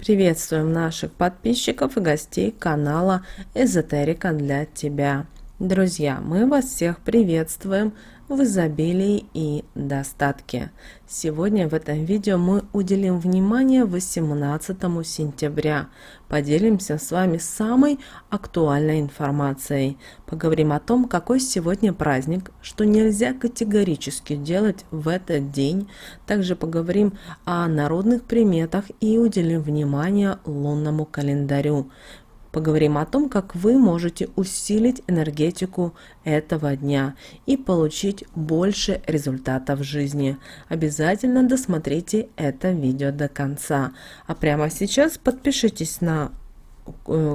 Приветствуем наших подписчиков и гостей канала Эзотерика для тебя. Друзья, мы вас всех приветствуем в изобилии и достатке. Сегодня в этом видео мы уделим внимание 18 сентября. Поделимся с вами самой актуальной информацией. Поговорим о том, какой сегодня праздник, что нельзя категорически делать в этот день. Также поговорим о народных приметах и уделим внимание лунному календарю. Поговорим о том, как вы можете усилить энергетику этого дня и получить больше результатов в жизни. Обязательно досмотрите это видео до конца. А прямо сейчас подпишитесь на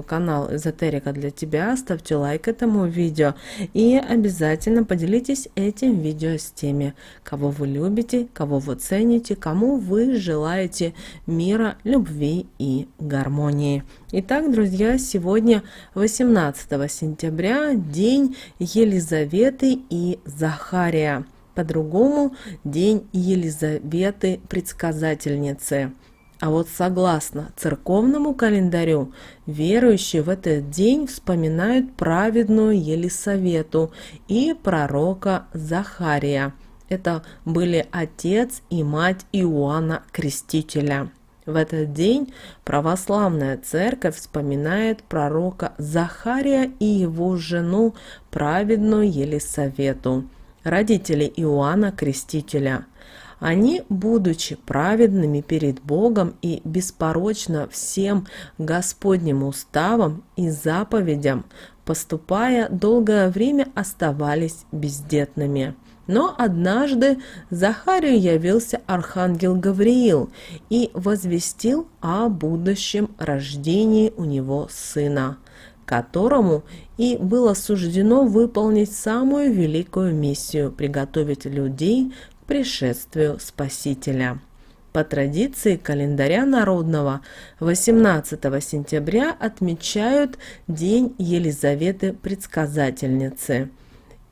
канал Эзотерика для тебя, ставьте лайк этому видео и обязательно поделитесь этим видео с теми, кого вы любите, кого вы цените, кому вы желаете мира, любви и гармонии. Итак, друзья, сегодня 18 сентября, день Елизаветы и Захария, по-другому день Елизаветы Предсказательницы. А вот согласно церковному календарю, верующие в этот день вспоминают праведную Елисавету и пророка Захария. Это были отец и мать Иоанна Крестителя. В этот день православная церковь вспоминает пророка Захария и его жену, праведную Елисавету, родителей Иоанна Крестителя. Они, будучи праведными перед Богом и беспорочно всем Господним уставам и заповедям, поступая, долгое время оставались бездетными. Но однажды Захарию явился архангел Гавриил и возвестил о будущем рождении у него сына, которому и было суждено выполнить самую великую миссию – приготовить людей к пришествию Спасителя. По традиции календаря народного 18 сентября отмечают День Елизаветы Предсказательницы.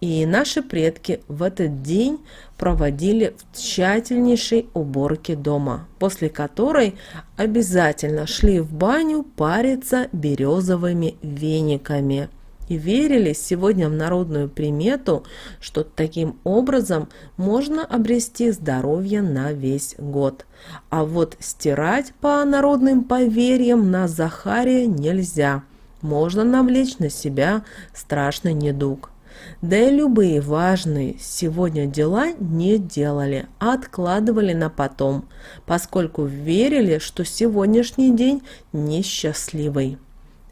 И наши предки в этот день проводили в тщательнейшей уборке дома, после которой обязательно шли в баню париться березовыми вениками. И верили сегодня в народную примету, что таким образом можно обрести здоровье на весь год. А вот стирать по народным поверьям на Захария нельзя. Можно навлечь на себя страшный недуг. Да и любые важные сегодня дела не делали, а откладывали на потом, поскольку верили, что сегодняшний день несчастливый.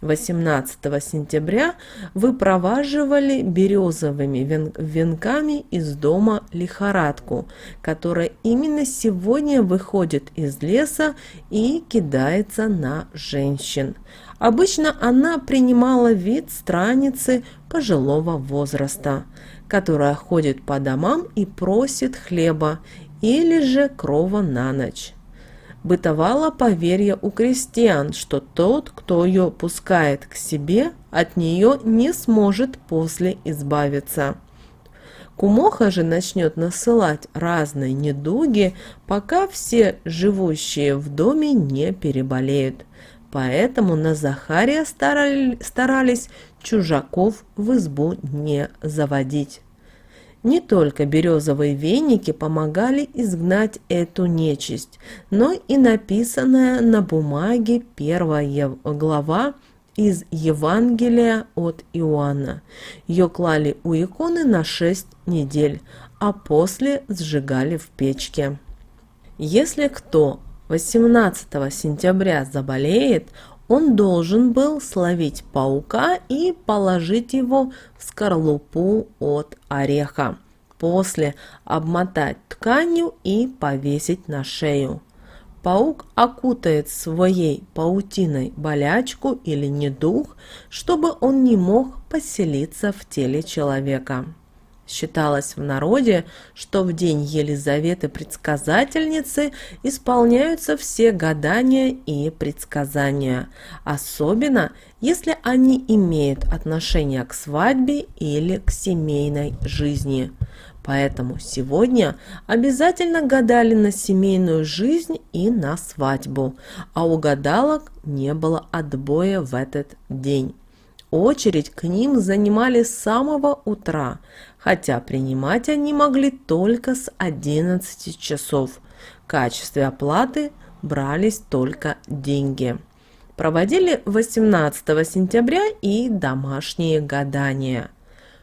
18 сентября выпроваживали березовыми венками из дома лихорадку, которая именно сегодня выходит из леса и кидается на женщин. Обычно она принимала вид странницы пожилого возраста, которая ходит по домам и просит хлеба или же крова на ночь. Бытовало поверье у крестьян, что тот, кто ее пускает к себе, от нее не сможет после избавиться. Кумоха же начнет насылать разные недуги, пока все живущие в доме не переболеют. Поэтому на Захария старались чужаков в избу не заводить. Не только березовые веники помогали изгнать эту нечисть, но и написанная на бумаге первая глава из Евангелия от Иоанна. Ее клали у иконы на 6 недель, а после сжигали в печке. Если кто 18 сентября заболеет, он должен был словить паука и положить его в скорлупу от ореха. После обмотать тканью и повесить на шею. Паук окутает своей паутиной болячку или недуг, чтобы он не мог поселиться в теле человека. Считалось в народе, что в день Елизаветы Предсказательницы исполняются все гадания и предсказания, особенно если они имеют отношение к свадьбе или к семейной жизни. Поэтому сегодня обязательно гадали на семейную жизнь и на свадьбу, а у гадалок не было отбоя в этот день. Очередь к ним занимали с самого утра, хотя принимать они могли только с 11 часов. В качестве оплаты брались только деньги. Проводили 18 сентября и домашние гадания.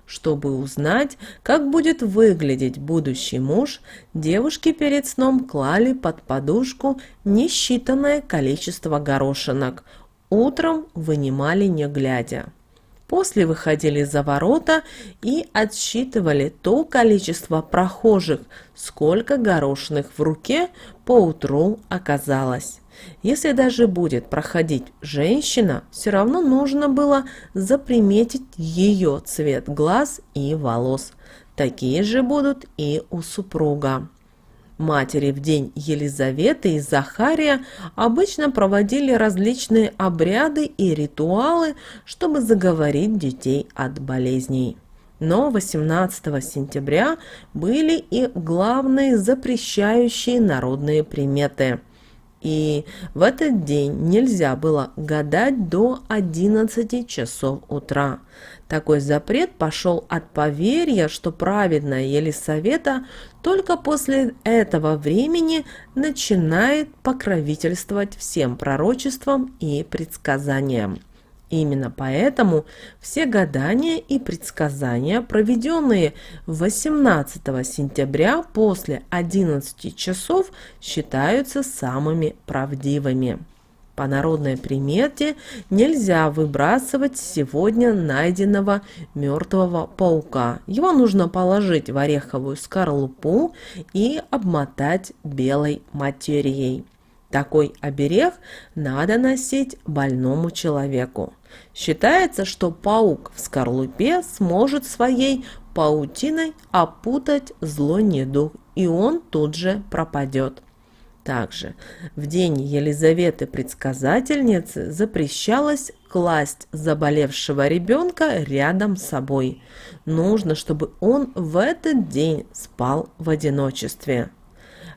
Чтобы узнать, как будет выглядеть будущий муж, девушки перед сном клали под подушку несчитанное количество горошинок. Утром вынимали не глядя. После выходили за ворота и отсчитывали то количество прохожих, сколько горошинок в руке поутру оказалось. Если даже будет проходить женщина, все равно нужно было заприметить ее цвет глаз и волос. Такие же будут и у супруга. Матери в день Елизаветы и Захария обычно проводили различные обряды и ритуалы, чтобы заговорить детей от болезней. Но 18 сентября были и главные запрещающие народные приметы. И в этот день нельзя было гадать до 11 часов утра. Такой запрет пошел от поверья, что праведная Елисавета только после этого времени начинает покровительствовать всем пророчествам и предсказаниям. Именно поэтому все гадания и предсказания, проведенные 18 сентября после 11 часов, считаются самыми правдивыми. По народной примете нельзя выбрасывать сегодня найденного мертвого паука. Его нужно положить в ореховую скорлупу и обмотать белой материей. Такой оберег надо носить больному человеку. Считается, что паук в скорлупе сможет своей паутиной опутать злой недуг, и он тут же пропадет. Также в день Елизаветы Предсказательницы запрещалось класть заболевшего ребенка рядом с собой. Нужно, чтобы он в этот день спал в одиночестве.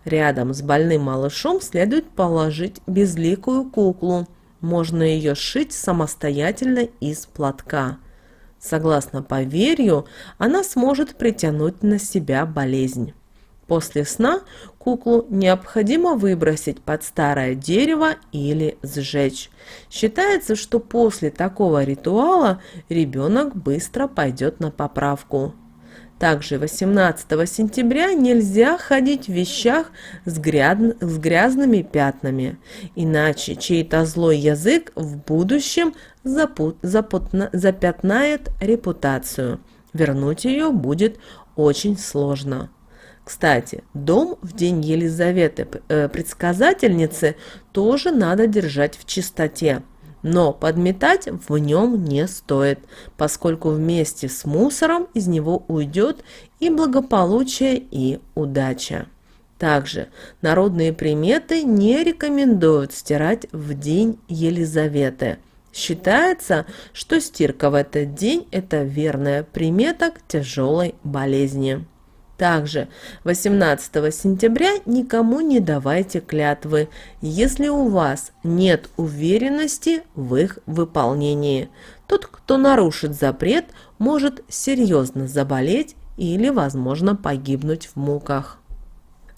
Рядом с больным малышом следует положить безликую куклу. Можно ее сшить самостоятельно из платка. Согласно поверью, она сможет притянуть на себя болезнь. После сна куклу необходимо выбросить под старое дерево или сжечь. Считается, что после такого ритуала ребенок быстро пойдет на поправку. Также 18 сентября нельзя ходить в вещах с грязными пятнами, иначе чей-то злой язык в будущем запятнает репутацию. Вернуть ее будет очень сложно. Кстати, дом в день Елизаветы Предсказательницы тоже надо держать в чистоте. Но подметать в нем не стоит, поскольку вместе с мусором из него уйдет и благополучие, и удача. Также народные приметы не рекомендуют стирать в день Елизаветы. Считается, что стирка в этот день – это верная примета к тяжелой болезни. Также 18 сентября никому не давайте клятвы, если у вас нет уверенности в их выполнении. Тот, кто нарушит запрет, может серьезно заболеть или, возможно, погибнуть в муках.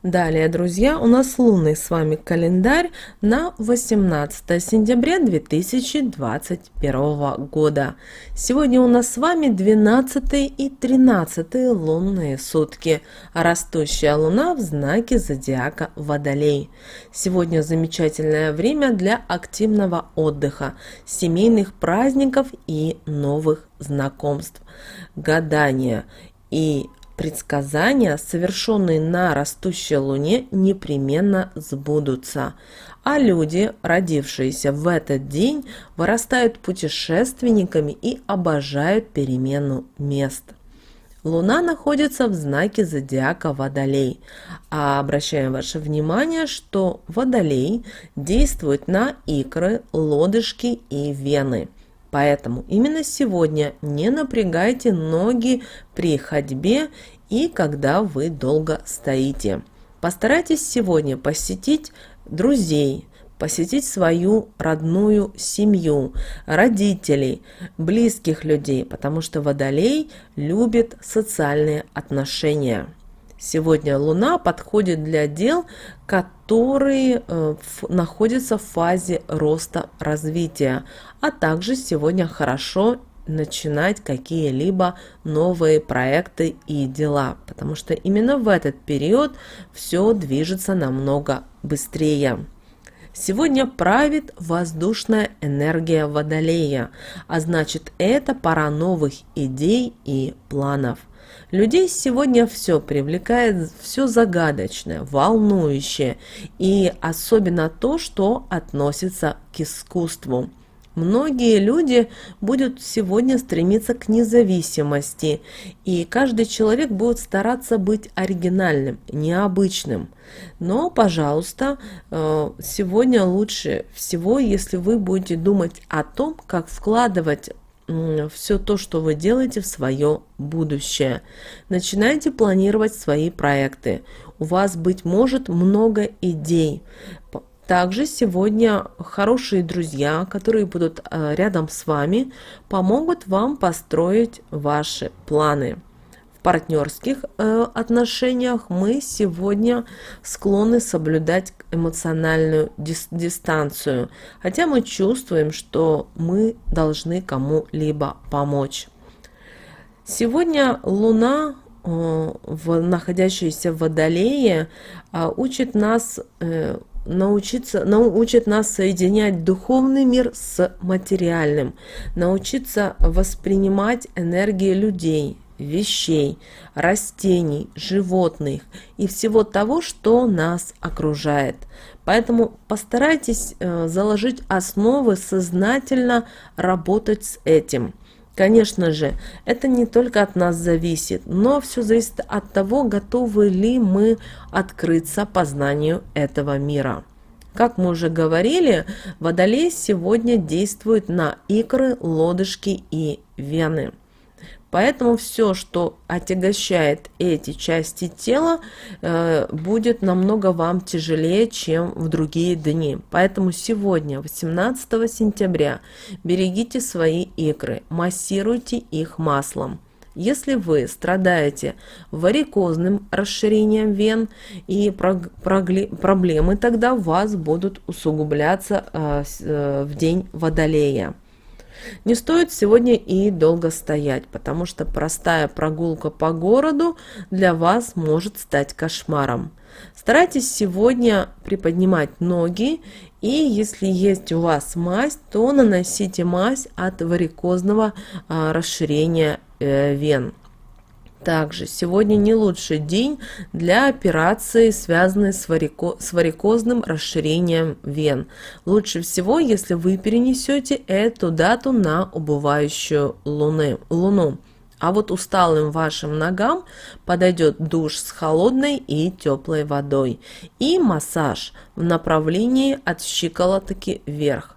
Далее, друзья, у нас лунный с вами календарь на 18 сентября 2021 года. Сегодня у нас с вами 12 и 13 лунные сутки, а растущая луна в знаке зодиака Водолей. Сегодня замечательное время для активного отдыха, семейных праздников и новых знакомств. Гадания и предсказания, совершенные на растущей луне, непременно сбудутся, а люди, родившиеся в этот день, вырастают путешественниками и обожают перемену мест. Луна находится в знаке зодиака Водолей, а обращаем ваше внимание, что Водолей действует на икры, лодыжки и вены. Поэтому именно сегодня не напрягайте ноги при ходьбе и когда вы долго стоите. Постарайтесь сегодня посетить друзей, посетить свою родную семью, родителей, близких людей, потому что Водолей любит социальные отношения. Сегодня Луна подходит для дел, которые находятся в фазе роста развития, а также сегодня хорошо начинать какие-либо новые проекты и дела, потому что именно в этот период все движется намного быстрее. Сегодня правит воздушная энергия Водолея, а значит, это пора новых идей и планов. Людей сегодня все привлекает, все загадочное, волнующее, и особенно то, что относится к искусству. Многие люди будут сегодня стремиться к независимости, и каждый человек будет стараться быть оригинальным, необычным. Но, пожалуйста, сегодня лучше всего, если вы будете думать о том, как вкладывать все то, что вы делаете, в свое будущее. Начинайте планировать свои проекты. У вас, быть может, много идей. Также сегодня хорошие друзья, которые будут рядом с вами, помогут вам построить ваши планы. В партнерских отношениях мы сегодня склонны соблюдать эмоциональную дистанцию, хотя мы чувствуем, что мы должны кому-либо помочь. Сегодня Луна, находящаяся в Водолее, учит нас научит нас соединять духовный мир с материальным, научиться воспринимать энергии людей, вещей, растений, животных и всего того, что нас окружает. Поэтому постарайтесь заложить основы, сознательно работать с этим. Конечно же, это не только от нас зависит, но все зависит от того, готовы ли мы открыться познанию этого мира. Как мы уже говорили, Водолей сегодня действует на икры, лодыжки и вены. Поэтому все, что отягощает эти части тела, будет намного вам тяжелее, чем в другие дни. Поэтому сегодня, 18 сентября, берегите свои икры, массируйте их маслом. Если вы страдаете варикозным расширением вен и проблемы, тогда у вас будут усугубляться в день Водолея. Не стоит сегодня и долго стоять, потому что простая прогулка по городу для вас может стать кошмаром. Старайтесь сегодня приподнимать ноги, и если есть у вас мазь, то наносите мазь от варикозного расширения вен. Также сегодня не лучший день для операции, связанной с варикозным расширением вен. Лучше всего, если вы перенесете эту дату на убывающую луну. А вот усталым вашим ногам подойдет душ с холодной и теплой водой и массаж в направлении от щиколотки вверх.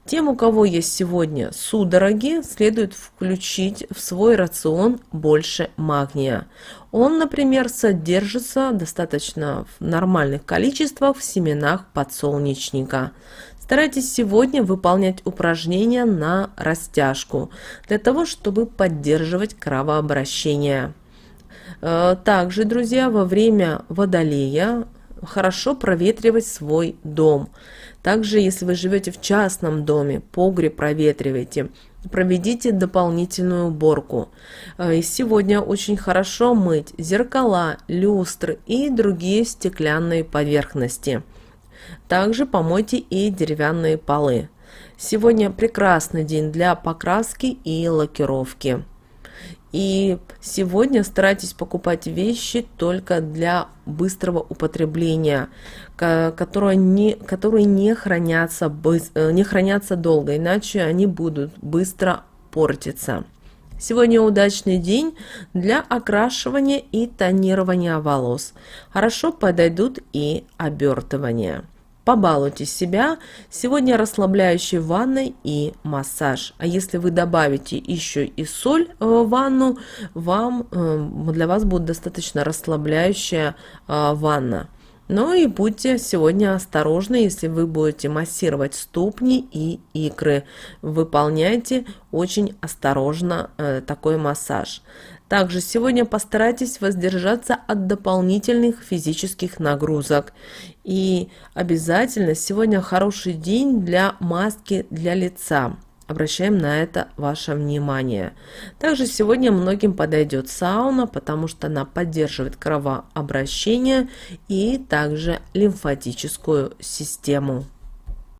Тем, у кого есть сегодня судороги, следует включить в свой рацион больше магния. Он, например, содержится достаточно в нормальных количествах в семенах подсолнечника. Старайтесь сегодня выполнять упражнения на растяжку, для того, чтобы поддерживать кровообращение. Также, друзья, во время Водолея хорошо проветривать свой дом. Также, если вы живете в частном доме, погреб проветривайте, проведите дополнительную уборку. И сегодня очень хорошо мыть зеркала, люстры и другие стеклянные поверхности. Также помойте и деревянные полы. Сегодня прекрасный день для покраски и лакировки. И сегодня старайтесь покупать вещи только для быстрого употребления, которые не хранятся долго, иначе они будут быстро портиться. Сегодня удачный день для окрашивания и тонирования волос. Хорошо подойдут и обертывания. Побалуйте себя. Сегодня расслабляющей ванной и массаж. А если вы добавите еще и соль в ванну, для вас будет достаточно расслабляющая ванна. Ну и будьте сегодня осторожны, если вы будете массировать ступни и икры. Выполняйте очень осторожно такой массаж. Также сегодня постарайтесь воздержаться от дополнительных физических нагрузок. И обязательно сегодня хороший день для маски для лица. Обращаем на это ваше внимание. Также сегодня многим подойдет сауна, потому что она поддерживает кровообращение и также лимфатическую систему.